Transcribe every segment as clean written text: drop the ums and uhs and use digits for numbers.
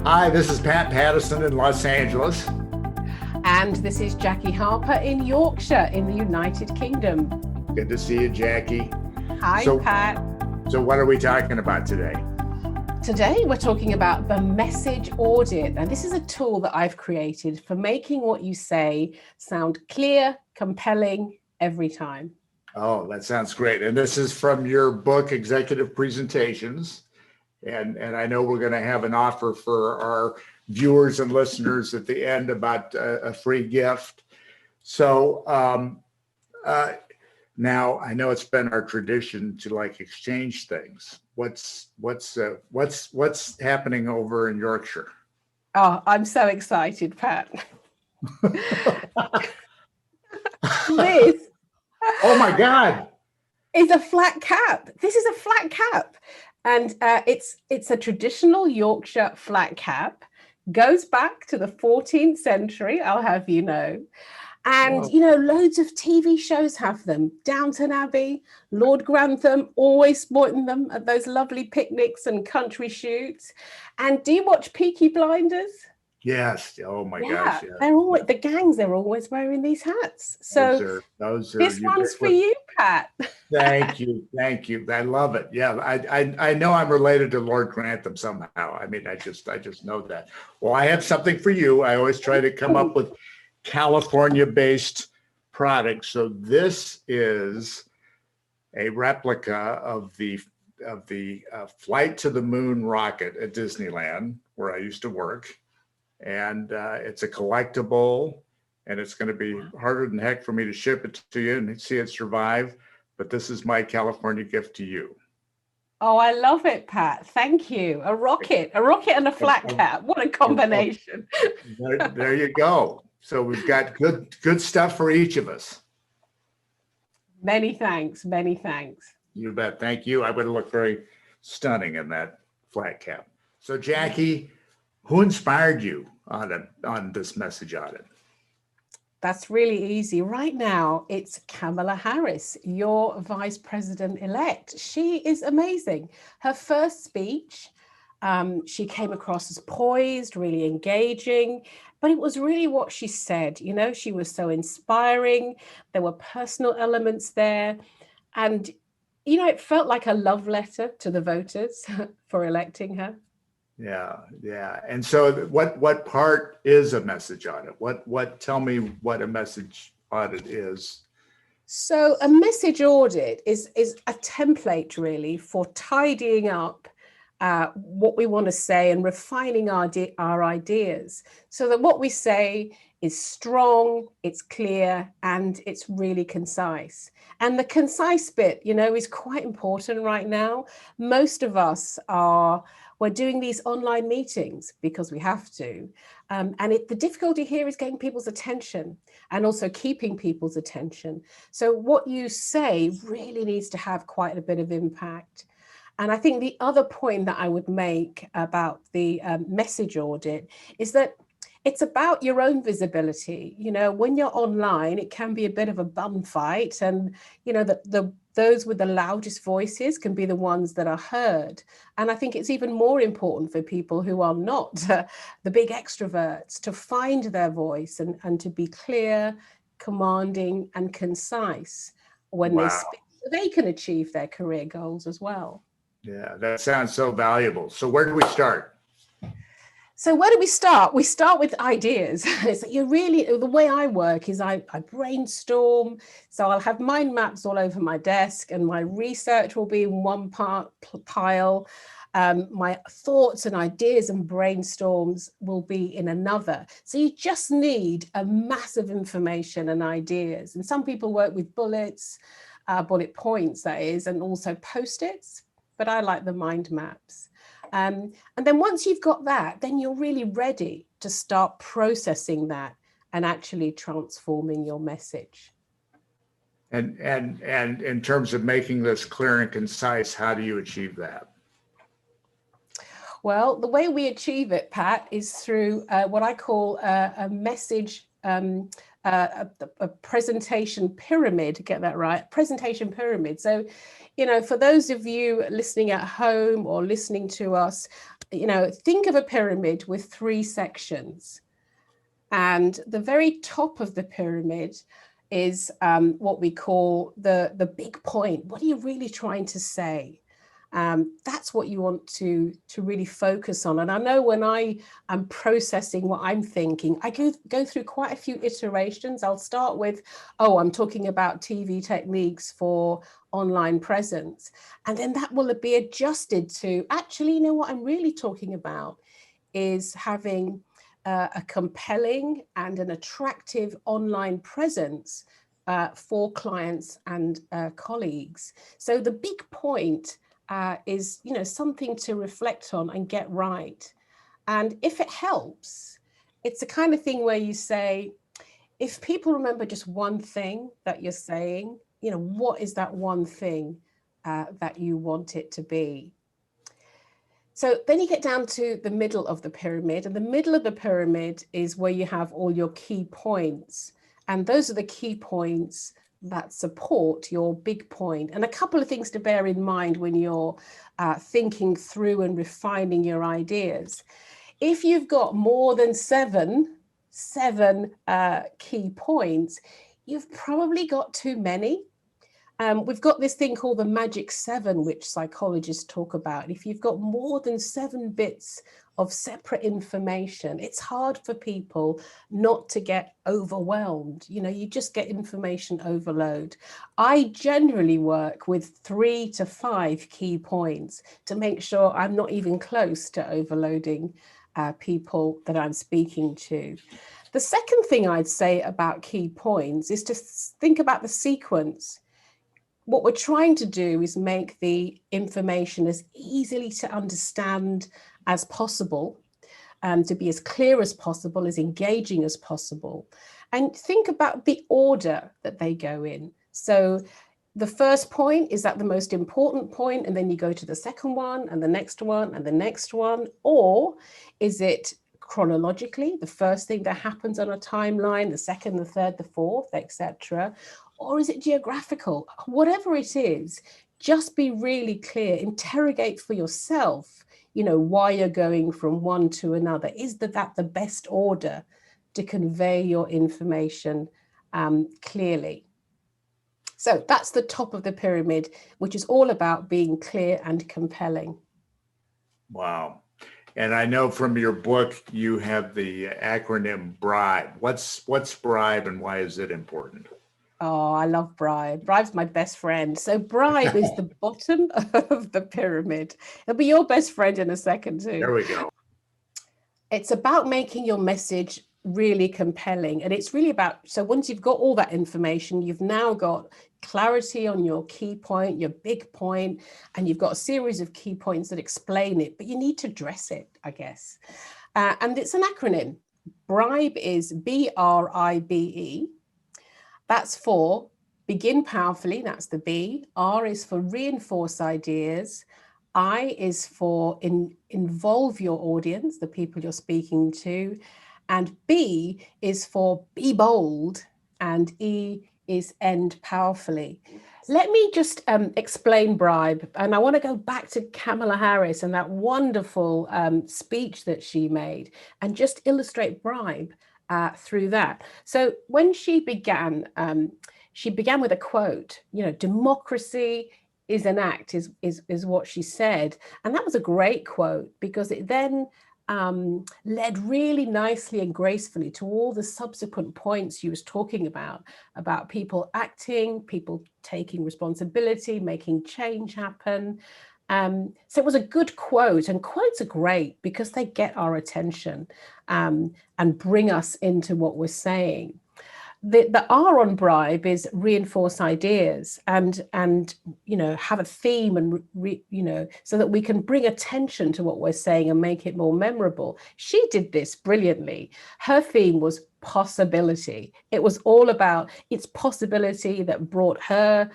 Hi, this is Pat Pattison in Los Angeles. And this is Jacqui Harper in Yorkshire in the United Kingdom. Good to see you, Jacqui. Hi, Pat. So what are we talking about today? Today, we're talking about the Message Audit. And this is a tool that I've created for making what you say sound clear, compelling every time. Oh, that sounds great. And this is from your book, Executive Presentations. And I know we're going to have an offer for our viewers and listeners at the end about a free gift. So now I know it's been our tradition to exchange things. What's happening over in Yorkshire? Oh, I'm so excited, Pat. This. Oh my God. Is a flat cap. This is a flat cap. And it's a traditional Yorkshire flat cap, goes back to the 14th century, I'll have you know. And, loads of TV shows have them. Downton Abbey, Lord Grantham, always sporting them at those lovely picnics and country shoots. And do you watch Peaky Blinders? Yes. Oh my gosh. Yeah. They're always, the gangs, they're always wearing these hats. So those are this one's for you, Pat. Thank you. I love it. Yeah, I know I'm related to Lord Grantham somehow. I mean, I just know that. Well, I have something for you. I always try to come up with California-based products. So this is a replica of the Flight to the Moon rocket at Disneyland, where I used to work. And it's a collectible, and it's going to be harder than heck for me to ship it to you and see it survive. But this is my California gift to you. Oh, I love it, Pat. Thank you. A rocket and a flat cap. What a combination. There you go. So we've got good stuff for each of us. Many thanks. You bet. Thank you. I would look very stunning in that flat cap. So Jacqui, who inspired you on this message audit? That's really easy. Right now, it's Kamala Harris, your vice president-elect. She is amazing. Her first speech, she came across as poised, really engaging, but it was really what she said. She was so inspiring. There were personal elements there. And, it felt like a love letter to the voters for electing her. Yeah. And so what part is a message audit? Tell me what a message audit is. So a message audit is a template really for tidying up what we want to say and refining our ideas so that what we say is strong, it's clear, and it's really concise. And the concise bit, is quite important right now. Most of us we're doing these online meetings because we have to. And the difficulty here is getting people's attention and also keeping people's attention. So what you say really needs to have quite a bit of impact. And I think the other point that I would make about the message audit is that it's about your own visibility. When you're online, it can be a bit of a bum fight. And, those with the loudest voices can be the ones that are heard. And I think it's even more important for people who are not the big extroverts to find their voice and to be clear, commanding, and concise when they speak, so they can achieve their career goals as well. Yeah, that sounds so valuable. So where do we start? So where do we start? We start with ideas. So the way I work is I brainstorm. So I'll have mind maps all over my desk and my research will be in one pile. My thoughts and ideas and brainstorms will be in another. So you just need a mass of information and ideas. And some people work with bullet points, that is, and also Post-its, but I like the mind maps. And then once you've got that, then you're really ready to start processing that and actually transforming your message. And in terms of making this clear and concise, how do you achieve that? Well, the way we achieve it, Pat, is through what I call a message, a presentation pyramid, get that right, presentation pyramid. So, for those of you listening at home or listening to us, think of a pyramid with 3 sections. And the very top of the pyramid is what we call the big point. What are you really trying to say? That's what you want to really focus on. And I know when I am processing what I'm thinking, I go through quite a few iterations. I'll start with, oh, I'm talking about TV techniques for online presence. And then that will be adjusted to, actually, you know what I'm really talking about is having a compelling and an attractive online presence for clients and colleagues. So the big point is, something to reflect on and get right. And if it helps, it's the kind of thing where you say, if people remember just one thing that you're saying, what is that one thing that you want it to be? So then you get down to the middle of the pyramid, and the middle of the pyramid is where you have all your key points. And those are the key points that support your big point. And a couple of things to bear in mind when you're thinking through and refining your ideas. If you've got more than seven key points, you've probably got too many. We've got this thing called the magic 7, which psychologists talk about. If you've got more than 7 bits of separate information, it's hard for people not to get overwhelmed. You just get information overload. I generally work with 3 to 5 key points to make sure I'm not even close to overloading people that I'm speaking to. The second thing I'd say about key points is to think about the sequence. What we're trying to do is make the information as easily to understand as possible, to be as clear as possible, as engaging as possible. And think about the order that they go in. So the first point, is that the most important point? And then you go to the second one and the next one and the next one. Or is it chronologically, the first thing that happens on a timeline, the second, the third, the fourth, etc.? Or is it geographical? Whatever it is, just be really clear. Interrogate for yourself, why you're going from one to another. Is that the best order to convey your information clearly? So that's the top of the pyramid, which is all about being clear and compelling. Wow. And I know from your book, you have the acronym BRIBE. What's BRIBE and why is it important? Oh, I love Bribe. Bribe's my best friend. So Bribe is the bottom of the pyramid. It'll be your best friend in a second too. There we go. It's about making your message really compelling. And it's really about, so once you've got all that information, you've now got clarity on your key point, your big point, and you've got a series of key points that explain it, but you need to dress it, I guess. And it's an acronym. BRIBE is BRIBE. That's for begin powerfully, that's the B. R is for reinforce ideas. I is for involve your audience, the people you're speaking to. And B is for be bold. And E is end powerfully. Let me just explain BRIBE. And I want to go back to Kamala Harris and that wonderful speech that she made and just illustrate BRIBE through that. So when she began with a quote, democracy is an act, is what she said. And that was a great quote because it then led really nicely and gracefully to all the subsequent points she was talking about people acting, people taking responsibility, making change happen. So it was a good quote, and quotes are great because they get our attention and bring us into what we're saying. The R on BRIBE is reinforce ideas and have a theme and so that we can bring attention to what we're saying and make it more memorable. She did this brilliantly. Her theme was possibility. It was all about its possibility that brought her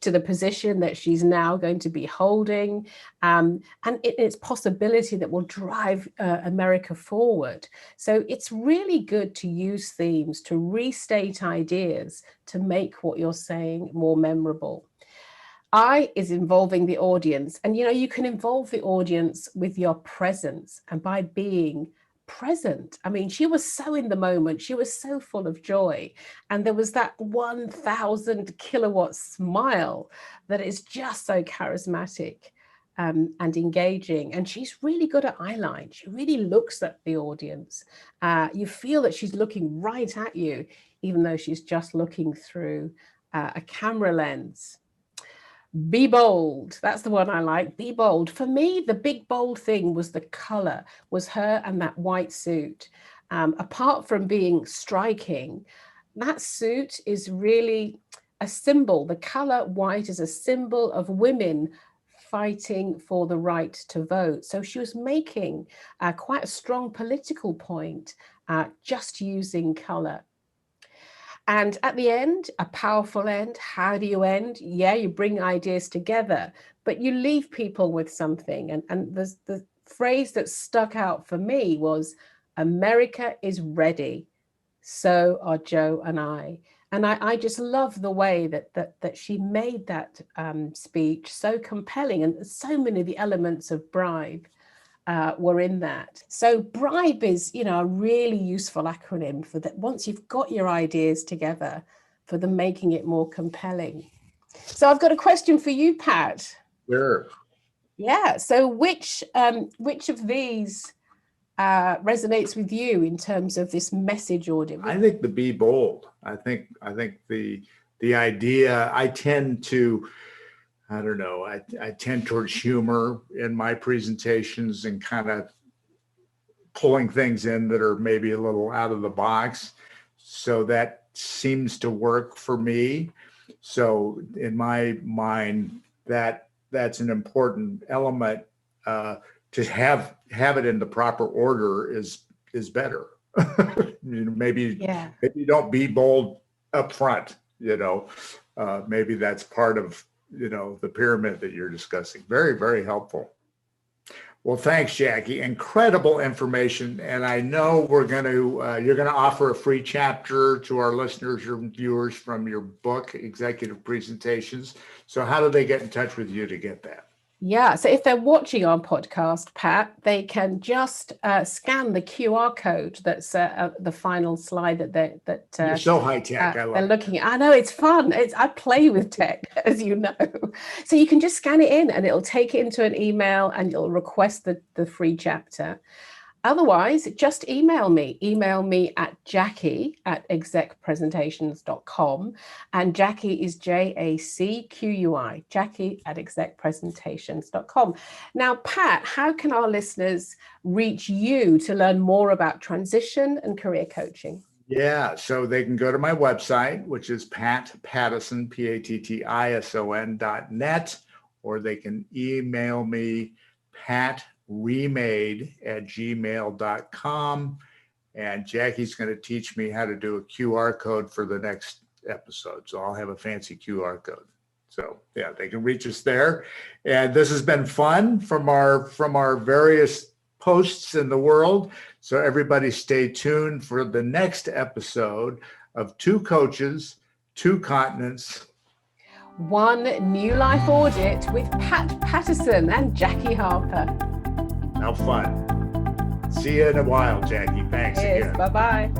to the position that she's now going to be holding, and its possibility that will drive America forward. So it's really good to use themes to restate ideas to make what you're saying more memorable. I is involving the audience. And, you can involve the audience with your presence and by being present. I mean, she was so in the moment. She was so full of joy. And there was that 1,000 kilowatt smile that is just so charismatic and engaging. And she's really good at eye line. She really looks at the audience. You feel that she's looking right at you, even though she's just looking through a camera lens. Be bold. That's the one I like. Be bold. For me, the big bold thing was the color, was her and that white suit. Apart from being striking, that suit is really a symbol. The color white is a symbol of women fighting for the right to vote. So she was making quite a strong political point just using color. And at the end, a powerful end. How do you end? Yeah, you bring ideas together, but you leave people with something. And the phrase that stuck out for me was, America is ready. So are Joe and I. And I just love the way that she made that speech so compelling, and so many of the elements of bribe were in that. So bribe is, a really useful acronym for that. Once you've got your ideas together, for them making it more compelling. So I've got a question for you, Pat. Sure. Yeah. So which of these resonates with you in terms of this message audit? I think the be bold. I think the idea, I tend to, I don't know, I tend towards humor in my presentations and kind of pulling things in that are maybe a little out of the box. So that seems to work for me. So in my mind, that's an important element. To have it in the proper order is better. Maybe you don't be bold up front, maybe that's part of the pyramid that you're discussing. Very, very helpful. Well, thanks, Jacqui. Incredible information. And I know you're going to offer a free chapter to our listeners or viewers from your book, Executive Presentations. So how do they get in touch with you to get that? Yeah, so if they're watching our podcast, Pat, they can just scan the QR code that's the final slide that you're so high tech. I love they're looking at. I know, it's fun. I play with tech, as you know. So you can just scan it in, and it'll take it into an email, and it'll request the free chapter. Otherwise, just email me. Email me at Jacqui@execpresentations.com. And Jacqui is JACQUI, Jacqui@execpresentations.com. Now, Pat, how can our listeners reach you to learn more about transition and career coaching? Yeah, so they can go to my website, which is Pattison, PATTISON.net, or they can email me, patremade@gmail.com. And Jacqui's going to teach me how to do a QR code for the next episode. So I'll have a fancy QR code. So yeah, they can reach us there. And this has been fun from our various posts in the world. So everybody stay tuned for the next episode of Two Coaches, Two Continents, One New Life Audit with Pat Pattison and Jacqui Harper. How fun. See you in a while, Jacqui. Thanks again. Bye-bye.